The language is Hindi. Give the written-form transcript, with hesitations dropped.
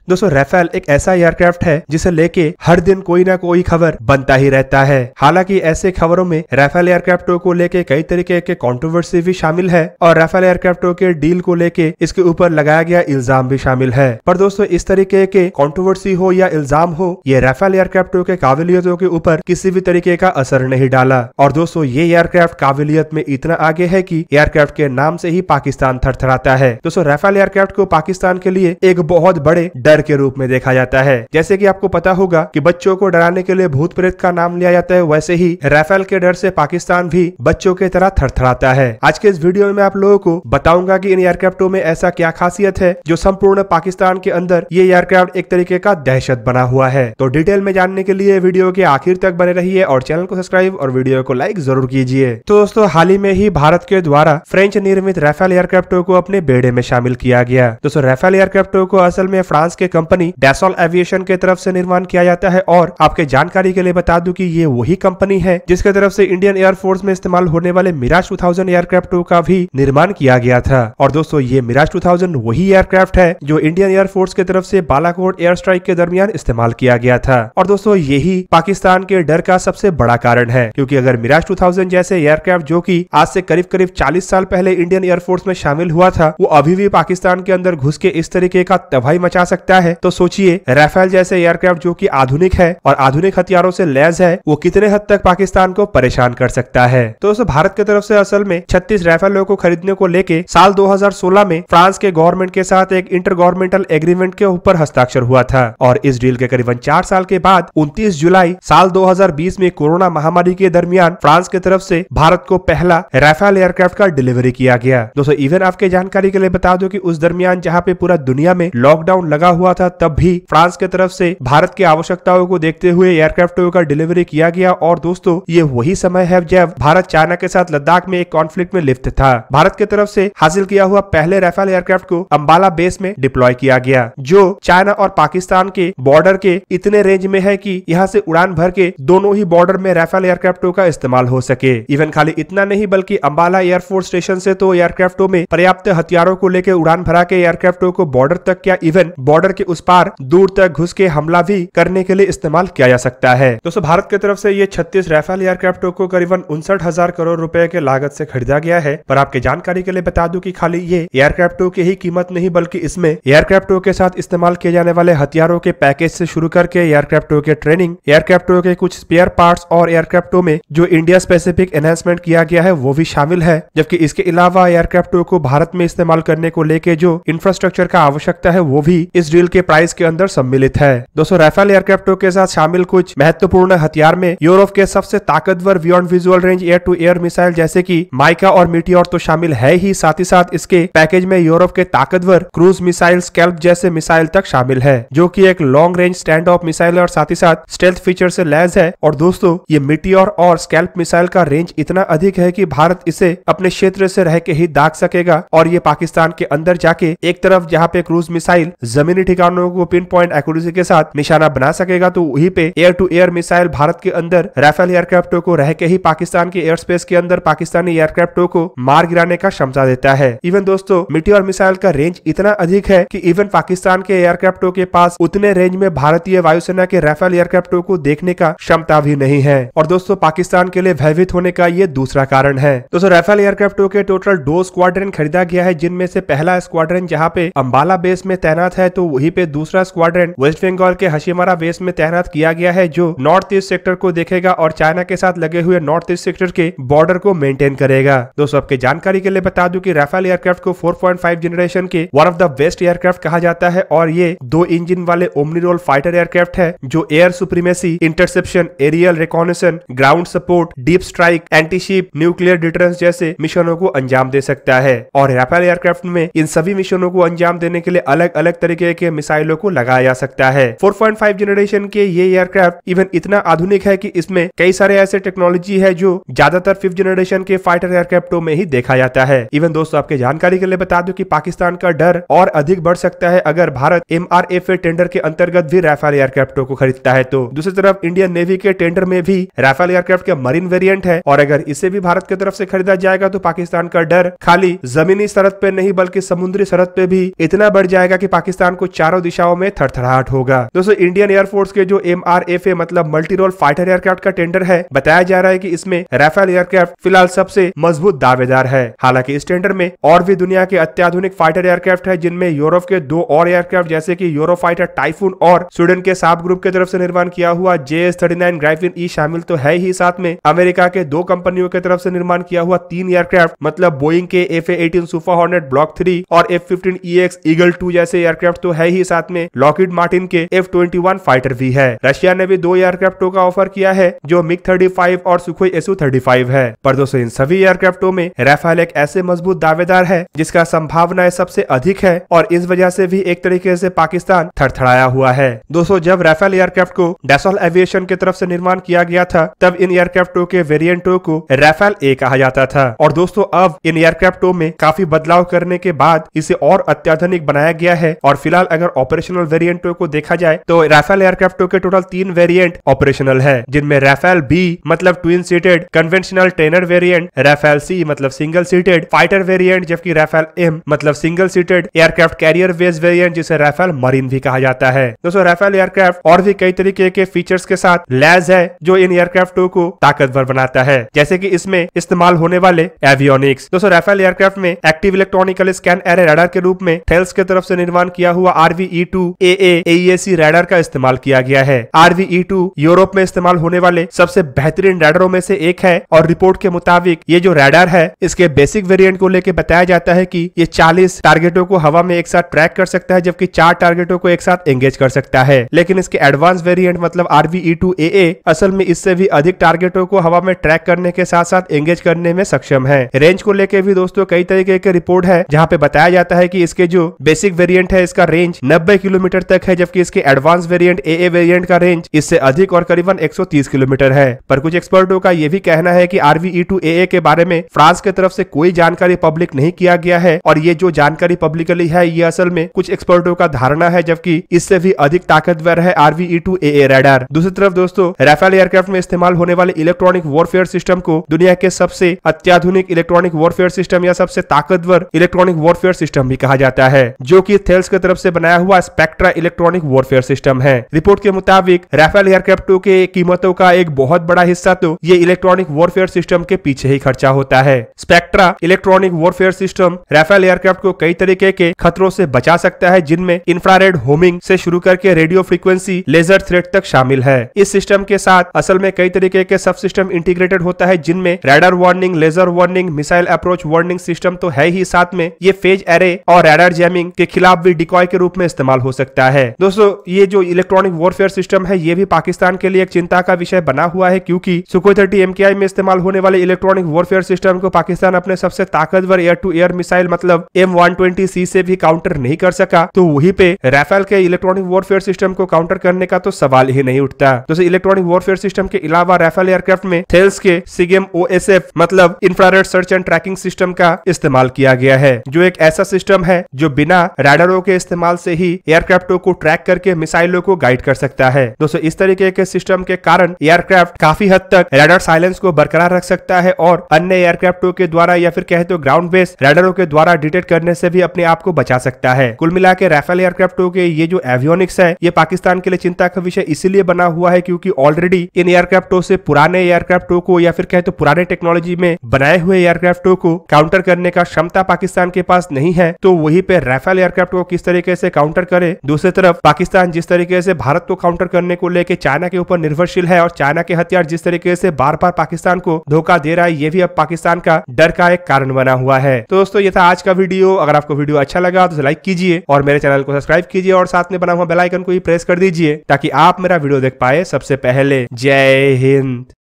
दोस्तों राफेल एक ऐसा एयरक्राफ्ट है जिसे लेके हर दिन कोई ना कोई खबर बनता ही रहता है। हालांकि ऐसे खबरों में राफेल एयरक्राफ्टों को लेके कई तरीके के कंट्रोवर्सी भी शामिल है और राफेल एयरक्राफ्टों के डील को लेके इसके ऊपर लगाया गया इल्जाम भी शामिल है। पर दोस्तों इस तरीके के कंट्रोवर्सी हो या इल्जाम हो, ये राफेल एयरक्राफ्टों के काबिलियतों के ऊपर किसी भी तरीके का असर नहीं डाला। और दोस्तों ये एयरक्राफ्ट काबिलियत में इतना आगे है कि एयरक्राफ्ट के नाम से ही पाकिस्तान थरथराता है। दोस्तों राफेल एयरक्राफ्ट को पाकिस्तान के लिए एक बहुत बड़े डर के रूप में देखा जाता है। जैसे कि आपको पता होगा कि बच्चों को डराने के लिए भूत प्रेत का नाम लिया जाता है, वैसे ही राफेल के डर से पाकिस्तान भी बच्चों की तरह थरथराता है। आज के इस वीडियो में मैं आप लोगों को बताऊंगा कि इन एयरक्राफ्टों में ऐसा क्या खासियत है जो संपूर्ण पाकिस्तान के अंदर ये एयरक्राफ्ट एक तरीके का दहशत बना हुआ है। तो डिटेल में जानने के लिए वीडियो के आखिर तक बने रहिए और चैनल को सब्सक्राइब और वीडियो को लाइक जरूर कीजिए। तो दोस्तों हाल ही में ही भारत के द्वारा फ्रेंच निर्मित राफेल एयरक्राफ्टों को अपने बेड़े में शामिल किया गया। दोस्तों राफेल एयरक्राफ्टों को असल में फ्रांस के कंपनी डैसॉल्ट एविएशन के तरफ से निर्माण किया जाता है और आपके जानकारी के लिए बता दूं कि ये वही कंपनी है जिसके तरफ से इंडियन एयरफोर्स में इस्तेमाल होने वाले मिराज 2000 एयरक्राफ्टों का भी निर्माण किया गया था। और दोस्तों ये मिराज 2000 वही एयरक्राफ्ट है जो इंडियन एयरफोर्स के तरफ से बालाकोट एयर स्ट्राइक के दरमियान इस्तेमाल किया गया था। और दोस्तों यही पाकिस्तान के डर का सबसे बड़ा कारण है, क्योंकि अगर मिराज 2000 जैसे एयरक्राफ्ट जो कि आज से करीब 40 साल पहले इंडियन एयरफोर्स में शामिल हुआ था, वो अभी भी पाकिस्तान के अंदर घुस के इस तरीके का तबाही मचा सकता है, तो सोचिए राफेल जैसे एयरक्राफ्ट जो कि आधुनिक है और आधुनिक हथियारों से लैस है, वो कितने हद तक पाकिस्तान को परेशान कर सकता है। तो दोस्तों भारत की तरफ से असल में 36 राफेलों को खरीदने को लेके साल 2016 में फ्रांस के गवर्नमेंट के साथ एक इंटर गवर्नमेंटल एग्रीमेंट के ऊपर हस्ताक्षर हुआ था। और इस डील के करीबन 4 साल के बाद 29 जुलाई साल 2020 में कोरोना महामारी के दरमियान फ्रांस की तरफ से भारत को पहला राफेल एयरक्राफ्ट का डिलीवरी किया गया। दोस्तों इवन आपके जानकारी के लिए बता दो कि उस दरमियान जहाँ पे पूरा दुनिया में लॉकडाउन लगा हुआ था, तब भी फ्रांस की तरफ से भारत की आवश्यकताओं को देखते हुए एयरक्राफ्टों का डिलीवरी किया गया। और दोस्तों ये वही समय है जब भारत चाइना के साथ लद्दाख में एक कॉन्फ्लिक्ट में लिप्त था। भारत की तरफ से हासिल किया हुआ पहले राफेल एयरक्राफ्ट को अंबाला बेस में डिप्लॉय किया गया, जो चाइना और पाकिस्तान के बॉर्डर के इतने रेंज में है कि यहाँ से उड़ान भर के दोनों ही बॉर्डर में राफेल एयरक्राफ्टों का इस्तेमाल हो सके। इवन खाली इतना नहीं बल्कि अंबाला एयरफोर्स स्टेशन से तो एयरक्राफ्टों में पर्याप्त हथियारों को लेकर उड़ान भरा के एयरक्राफ्टों को बॉर्डर तक या इवन बॉर्डर के उस पार दूर तक घुस के हमला भी करने के लिए इस्तेमाल किया जा सकता है। दोस्तों भारत की तरफ से ये 36 राफेल एयरक्राफ्टों को करीबन 59,000 करोड़ रुपए के लागत से खरीदा गया है। पर आपके जानकारी के लिए बता दूं कि खाली ये एयरक्राफ्टों की ही कीमत नहीं बल्कि इसमें एयरक्राफ्टों के साथ इस्तेमाल किए जाने वाले हथियारों के पैकेज से शुरू करके एयरक्राफ्टों के ट्रेनिंग, एयरक्राफ्टों के कुछ स्पेयर पार्ट्स और एयरक्राफ्टों में जो इंडिया स्पेसिफिक एनहांसमेंट किया गया है वो भी शामिल है। जबकि इसके अलावा एयरक्राफ्टों को भारत में इस्तेमाल करने को लेके जो इंफ्रास्ट्रक्चर का आवश्यकता है वो भी इस डील के प्राइस के अंदर सम्मिलित है। दोस्तों राफेल एयरक्राफ्टों के साथ शामिल कुछ महत्वपूर्ण हथियार में यूरोप के सबसे ताकतवर beyond visual range air to air missile जैसे कि माइका और मीटियोर तो शामिल है ही, साथ ही साथ इसके पैकेज में यूरोप के ताकतवर क्रूज मिसाइल स्कैल्प जैसे मिसाइल तक शामिल है, जो कि एक long range stand of missile और साथ ही साथ स्टेल्थ फीचर से लैस है। और दोस्तों ये मीटियोर और स्कैल्प मिसाइल का रेंज इतना अधिक है कि भारत इसे अपने क्षेत्र से रह के ही दाग सकेगा और ये पाकिस्तान के अंदर जाके एक तरफ जहाँ पे क्रूज मिसाइल जमीनी ठिकानों को पिन पॉइंट एक्यूरेसी के साथ निशाना बना सकेगा, तो वहीं पे air to air missile Bharat के अंदर राफेल एयरक्राफ्टों को रह के ही पाकिस्तान के एयर स्पेस के अंदर पाकिस्तानी एयरक्राफ्टों को मार गिराने का क्षमता देता है। इवन दोस्तों मीटियोर मिसाइल का रेंज इतना अधिक है कि इवन पाकिस्तान के एयरक्राफ्टों के पास उतने रेंज में भारतीय वायुसेना के राफेल एयरक्राफ्टों को देखने का क्षमता भी नहीं है। और दोस्तों पाकिस्तान के लिए भयभीत होने का ये दूसरा कारण है। दोस्तों राफेल एयरक्राफ्टों के टोटल 2 स्क्वाड्रन खरीदा गया है, जिनमें से पहला स्क्वाड्रन जहाँ पे अंबाला बेस में तैनात है, तो वहीं पे दूसरा स्क्वाड्रन वेस्ट बंगाल के हशीमारा बेस में तैनात किया गया है, जो नॉर्थ ईस्ट सेक्टर को देखेगा और चाइना के साथ लगे हुए नॉर्थ ईस्ट सेक्टर के बॉर्डर को मेंटेन करेगा। दोस्तों आपके जानकारी के लिए बता दूं कि राफेल एयरक्राफ्ट को 4.5 जनरेशन के one of the best aircraft कहा जाता है और ये 2 इंजन वाले ओमनी रोल फाइटर एयरक्राफ्ट है, जो air supremacy, interception, aerial reconnaissance, ground support, deep strike, anti ship, nuclear deterrence जैसे मिशनों को अंजाम दे सकता है। और राफेल एयरक्राफ्ट में इन सभी मिशनों को अंजाम देने के लिए अलग अलग तरीके के मिसाइलों को लगाया जा सकता है। 4.5 जनरेशन के ये एयरक्राफ्ट इवन इतना आधुनिक है कि इसमें कई सारे ऐसे टेक्नोलॉजी है जो ज्यादातर 5th जनरेशन के फाइटर एयरक्राफ्टों में ही देखा जाता है। इवन दोस्तों आपके जानकारी के लिए बता दूं कि पाकिस्तान का डर और अधिक बढ़ सकता है अगर भारत MRFA टेंडर के अंतर्गत भी राफेल एयरक्राफ्टों को खरीदता है। तो दूसरी तरफ इंडियन नेवी के टेंडर में भी राफेल एयरक्राफ्ट के मरीन वेरिएंट है और अगर इसे भी भारत की तरफ से खरीदा जाएगा तो पाकिस्तान का डर खाली जमीनी सरहद पे नहीं बल्कि समुद्री सरहद पे भी इतना बढ़ जाएगा कि पाकिस्तान को चारों दिशाओं में थरथराहट होगा। दोस्तों इंडियन एयरफोर्स के जो MRFA मतलब मल्टी रोल फाइटर एयरक्राफ्ट का टेंडर है, बताया जा रहा है कि इसमें राफेल एयरक्राफ्ट फिलहाल सबसे मजबूत दावेदार है। हालांकि इस टेंडर में और भी दुनिया के अत्याधुनिक फाइटर एयरक्राफ्ट है, जिनमें यूरोप के 2 और एयरक्राफ्ट जैसे कि यूरोफाइटर टाइफून और स्वीडन के साब ग्रुप की तरफ से निर्माण किया हुआ JS-39 ग्राइफिन ई शामिल तो है ही, साथ में अमेरिका के 2 कंपनियों की तरफ से निर्माण किया हुआ 3 एयरक्राफ्ट मतलब बोइंग के FA-18 सुपर हॉर्नेट ब्लॉक 3 और F-15EX ईगल 2 जैसे एयरक्राफ्ट तो है ही, साथ में लॉकहीड मार्टिन के F-21 फाइटर भी है। रशिया ने भी 2 एयरक्राफ्टों का ऑफर किया है जो MiG-35 और सुखोई Su-35 है। पर दोस्तों इन सभी एयरक्राफ्टों में राफेल एक ऐसे मजबूत दावेदार है जिसका संभावनाएं सबसे अधिक है और इस वजह से भी एक तरीके से पाकिस्तान थरथराया हुआ है। दोस्तों जब राफेल एयरक्राफ्ट को डैसॉल्ट एविएशन की तरफ से निर्माण किया गया था, तब इन एयरक्राफ्टों के वेरिएंटों को राफेल ए कहा जाता था और दोस्तों अब इन एयरक्राफ्टों में काफी बदलाव करने के बाद इसे और अत्याधुनिक बनाया गया है और फिलहाल अगर ऑपरेशनल वेरिएंटों को देखा जाए तो राफेल एयरक्राफ्टों के टोटल 3 वेरिएंट ऑपरेशनल है, जिनमें राफेल बी मतलब twin seated conventional trainer variant, Rafale C मतलब सिंगल सीटेड फाइटर वेरिएंट, जबकि राफेल एम मतलब single seated aircraft carrier base variant जिसे राफेल मरीन भी कहा जाता है। दोस्तों राफेल एयरक्राफ्ट और भी कई तरीके के फीचर्स के साथ लैस है जो इन एयरक्राफ्टों को ताकतवर बनाता है, जैसे कि इसमें इस्तेमाल होने वाले एवियोनिक्स। दोस्तों राफेल एयरक्राफ्ट में active electronical scan array radar के रूप में थेल्स की तरफ से निर्माण किया हुआ RVE-2AA AESC रडार का इस्तेमाल किया गया है। RVE-2 यूरोप में इस्तेमाल होने वाले सबसे बेहतरीन रडारों में से एक है और रिपोर्ट के मुताबिक ये जो रडार है इसके बेसिक वेरिएंट को लेकर बताया जाता है कि ये 40 टारगेटों को हवा में एक साथ ट्रैक कर सकता है, जबकि 4 टारगेटों को एक साथ एंगेज कर सकता है। लेकिन इसके एडवांस वेरिएंट मतलब RVE-2AA असल में इससे भी अधिक टारगेटों को हवा में ट्रैक करने के साथ साथ एंगेज करने में सक्षम है। रेंज को लेकर भी दोस्तों कई तरीके के रिपोर्ट है जहां पे बताया जाता है कि इसके जो बेसिक वेरिएंट है इसका रेंज 90 किलोमीटर तक है, जबकि इसके एडवांस वेरिएंट AA वेरिएंट का रेंज इससे अधिक और करीबन 130 किलोमीटर है। पर कुछ एक्सपर्टों का यह भी कहना है कि RVE-2AA के बारे में फ्रांस की तरफ से कोई जानकारी पब्लिक नहीं किया गया है और ये जो जानकारी पब्लिकली है ये असल में कुछ एक्सपर्टों का धारणा है, जबकि इससे भी अधिक ताकतवर है RVE-2AA रडार। दूसरी तरफ दोस्तों राफेल एयरक्राफ्ट में इस्तेमाल होने वाले इलेक्ट्रॉनिक वॉरफेयर सिस्टम को दुनिया के सबसे अत्याधुनिक इलेक्ट्रॉनिक वॉरफेयर सिस्टम या सबसे ताकतवर इलेक्ट्रॉनिक वॉरफेयर सिस्टम भी कहा जाता है, जो कि थेल्स की तरफ से बनाया हुआ स्पेक्ट्रा इलेक्ट्रॉनिक वॉरफेयर सिस्टम है। रिपोर्ट के मुताबिक राफेल एयरक्राफ्टों के कीमतों का एक बहुत बड़ा हिस्सा तो ये इलेक्ट्रॉनिक वॉरफेयर सिस्टम के पीछे ही खर्चा होता है। Spectra electronic warfare system Rafale aircraft को कई तरीके के खतरों से बचा सकता है, जिनमें इंफ्रारेड होमिंग से शुरू करके रेडियो फ्रीक्वेंसी लेजर थ्रेट तक शामिल है। इस सिस्टम के साथ असल में कई तरीके के सब सिस्टम इंटीग्रेटेड होता है, जिनमें radar warning, laser warning, missile approach warning system तो है ही, साथ में ये फेज एरे और रडार जैमिंग के खिलाफ भी डिकॉय के रूप में इस्तेमाल हो सकता है। दोस्तों ये जो इलेक्ट्रॉनिक वॉरफेयर सिस्टम है ये भी पाकिस्तान के लिए एक चिंता का विषय बना हुआ है, क्योंकि सुखोई 30 MKI में इस्तेमाल होने वाले इलेक्ट्रॉनिक वॉरफेयर सिस्टम को पाकिस्तान अपने सबसे ताकतवर एयर टू एयर मिसाइल मतलब M120C से भी काउंटर नहीं कर सका, तो वहीं पे राफेल के इलेक्ट्रॉनिक वॉरफेयर सिस्टम को काउंटर करने का तो सवाल ही नहीं उठता। दोस्तों इलेक्ट्रॉनिक वॉरफेयर सिस्टम के अलावा राफेल एयरक्राफ्ट में थेल्स के SIGINT OSF मतलब infrared search and tracking system का इस्तेमाल किया गया है, जो एक ऐसा सिस्टम है जो बिना रडारों के इस्तेमाल से ही एयरक्राफ्टों को ट्रैक करके मिसाइलों को गाइड कर सकता है। दोस्तों इस तरीके के सिस्टम के कारण एयरक्राफ्ट काफी हद तक रडार साइलेंस को बरकरार रख सकता है और अन्य एयरक्राफ्टों के द्वारा या फिर कहे तो ग्राउंड बेस रडारों के द्वारा डिटेक्ट करने से भी अपने आप को बचा सकता है। कुल मिला के राफेल एयरक्राफ्टों के ये जो एवियोनिक्स है ये पाकिस्तान के लिए चिंता का विषय इसीलिए बना हुआ है क्योंकि ऑलरेडी इन एयरक्राफ्टों से पुराने एयरक्राफ्टों को या फिर कहे तो पुराने टेक्नोलॉजी में बनाए हुए एयरक्राफ्टों को काउंटर करने का क्षमता पाकिस्तान के पास नहीं है, तो वहीं पे राफेल एयरक्राफ्ट को किस तरीके से काउंटर करे। दूसरी तरफ पाकिस्तान जिस तरीके से भारत को काउंटर करने को लेकर चाइना के ऊपर निर्भरशील है और चाइना के हथियार जिस तरीके से बार बार पाकिस्तान को धोखा दे रहा है, ये भी अब पाकिस्तान का डर का एक कारण बना हुआ है। तो दोस्तों ये था आज का वीडियो। अगर आपको वीडियो अच्छा लगा तो लाइक कीजिए और मेरे चैनल को सब्सक्राइब कीजिए और साथ में बना हुआ बेल आइकन को भी प्रेस कर दीजिए ताकि आप मेरा वीडियो देख पाए सबसे पहले। जय हिंद।